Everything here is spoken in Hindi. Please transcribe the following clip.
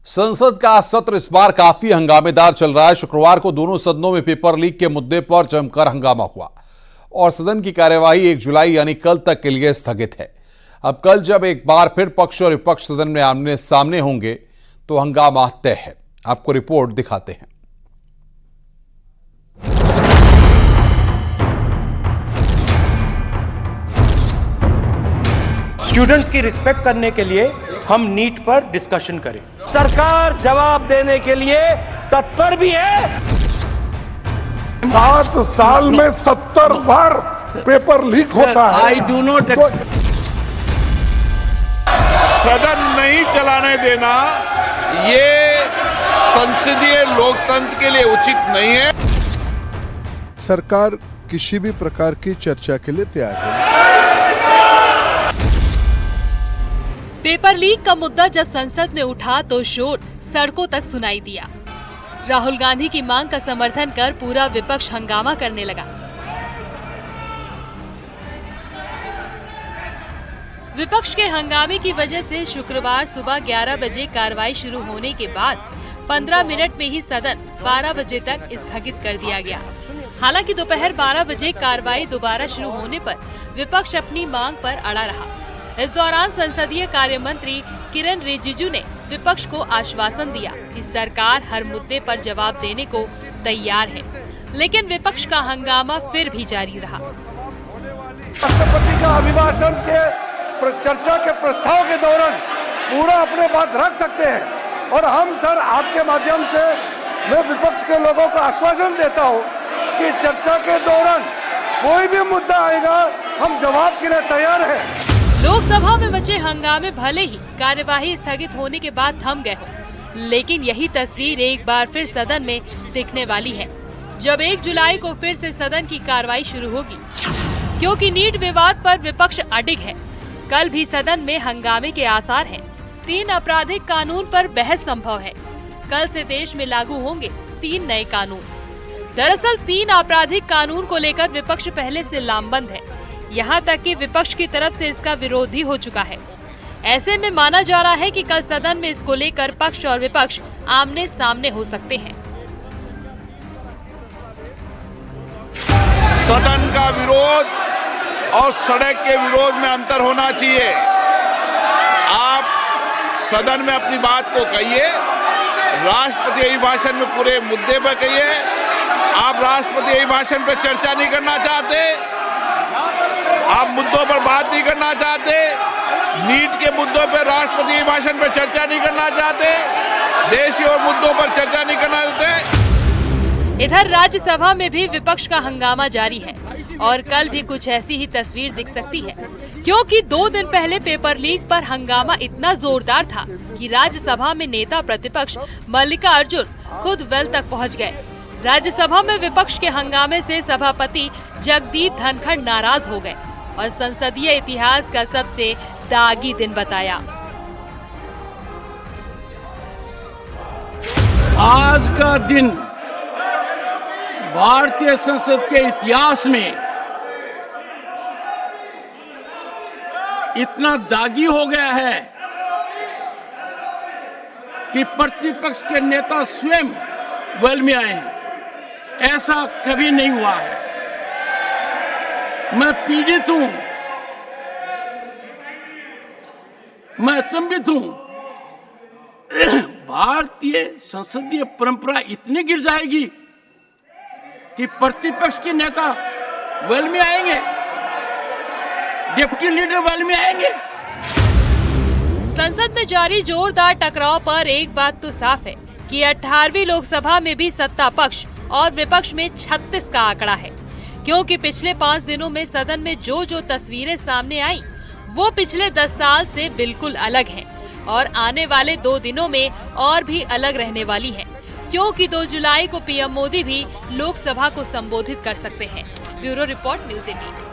संसद का सत्र इस बार काफी हंगामेदार चल रहा है। शुक्रवार को दोनों सदनों में पेपर लीक के मुद्दे पर जमकर हंगामा हुआ और सदन की कार्यवाही 1 जुलाई यानी कल तक के लिए स्थगित है। अब कल जब एक बार फिर पक्ष और विपक्ष सदन में आमने सामने होंगे तो हंगामा तय है। आपको रिपोर्ट दिखाते हैं। स्टूडेंट्स की रिस्पेक्ट करने के लिए हम नीट पर डिस्कशन करें। सरकार जवाब देने के लिए तत्पर भी है। 7 साल में 70 बार पेपर लीक होता है। आई डू नॉट सदन नहीं चलाने देना ये संसदीय लोकतंत्र के लिए उचित नहीं है। सरकार किसी भी प्रकार की चर्चा के लिए तैयार है। पेपर लीक का मुद्दा जब संसद में उठा तो शोर सड़कों तक सुनाई दिया। राहुल गांधी की मांग का समर्थन कर पूरा विपक्ष हंगामा करने लगा। विपक्ष के हंगामे की वजह से शुक्रवार सुबह 11 बजे कार्रवाई शुरू होने के बाद 15 मिनट में ही सदन 12 बजे तक स्थगित कर दिया गया। हालांकि दोपहर 12 बजे कार्रवाई दोबारा शुरू होने पर विपक्ष अपनी मांग पर अड़ा रहा। इस दौरान संसदीय कार्य मंत्री किरेन रिजिजू ने विपक्ष को आश्वासन दिया कि सरकार हर मुद्दे पर जवाब देने को तैयार है, लेकिन विपक्ष का हंगामा फिर भी जारी रहा। राष्ट्रपति का अभिभाषण के चर्चा के प्रस्ताव के दौरान पूरा अपने बात रख सकते हैं और हम सर आपके माध्यम से मैं विपक्ष के लोगों को आश्वासन देता हूं कि चर्चा के दौरान कोई भी मुद्दा आएगा हम जवाब के लिए तैयार हैं। लोकसभा में मचे हंगामे भले ही कार्यवाही स्थगित होने के बाद थम गए हो, लेकिन यही तस्वीर एक बार फिर सदन में दिखने वाली है जब 1 जुलाई को फिर से सदन की कार्रवाई शुरू होगी, क्योंकि नीट विवाद पर विपक्ष अडिग है। कल भी सदन में हंगामे के आसार हैं। 3 आपराधिक कानून पर बहस संभव है। कल से देश में लागू होंगे 3 नए कानून। दरअसल 3 आपराधिक कानून को लेकर विपक्ष पहले से लामबंद है। यहाँ तक कि विपक्ष की तरफ से इसका विरोध भी हो चुका है। ऐसे में माना जा रहा है कि कल सदन में इसको लेकर पक्ष और विपक्ष आमने सामने हो सकते हैं। सदन का विरोध और सड़क के विरोध में अंतर होना चाहिए। आप सदन में अपनी बात को कहिए, राष्ट्रपति अभिभाषण में पूरे मुद्दे पर कहिए। आप राष्ट्रपति अभिभाषण पर चर्चा नहीं करना चाहते, आप मुद्दों पर बात नहीं करना चाहते, नीट के मुद्दों पर राष्ट्रपति अभिभाषण पर चर्चा नहीं करना चाहते, देशी और मुद्दों पर चर्चा नहीं करना चाहते। इधर राज्यसभा में भी विपक्ष का हंगामा जारी है और कल भी कुछ ऐसी ही तस्वीर दिख सकती है, क्योंकि 2 दिन पहले पेपर लीक पर हंगामा इतना जोरदार था कि राज्यसभा में नेता प्रतिपक्ष मल्लिकार्जुन खुद वेल तक पहुंच गए। राज्यसभा में विपक्ष के हंगामे से सभापति जगदीप धनखड़ नाराज हो गए और संसदीय इतिहास का सबसे दागी दिन बताया। आज का दिन भारतीय संसद के इतिहास में इतना दागी हो गया है कि प्रतिपक्ष के नेता स्वयं वेल में आए हैं। ऐसा कभी नहीं हुआ है। मैं पीड़ित हूं, मैं अचंभित हूं। भारतीय संसदीय परंपरा इतनी गिर जाएगी कि प्रतिपक्ष के नेता वेल में आएंगे, डिप्टी लीडर वेल में आएंगे। संसद में जारी जोरदार टकराव पर एक बात तो साफ है कि 18वीं लोकसभा में भी सत्ता पक्ष और विपक्ष में 36 का आंकड़ा है, क्योंकि पिछले 5 दिनों में सदन में जो तस्वीरें सामने आई वो पिछले 10 साल से बिल्कुल अलग हैं और आने वाले 2 दिनों में और भी अलग रहने वाली हैं, क्योंकि 2 जुलाई को पीएम मोदी भी लोकसभा को संबोधित कर सकते हैं। Bureau report, news 18।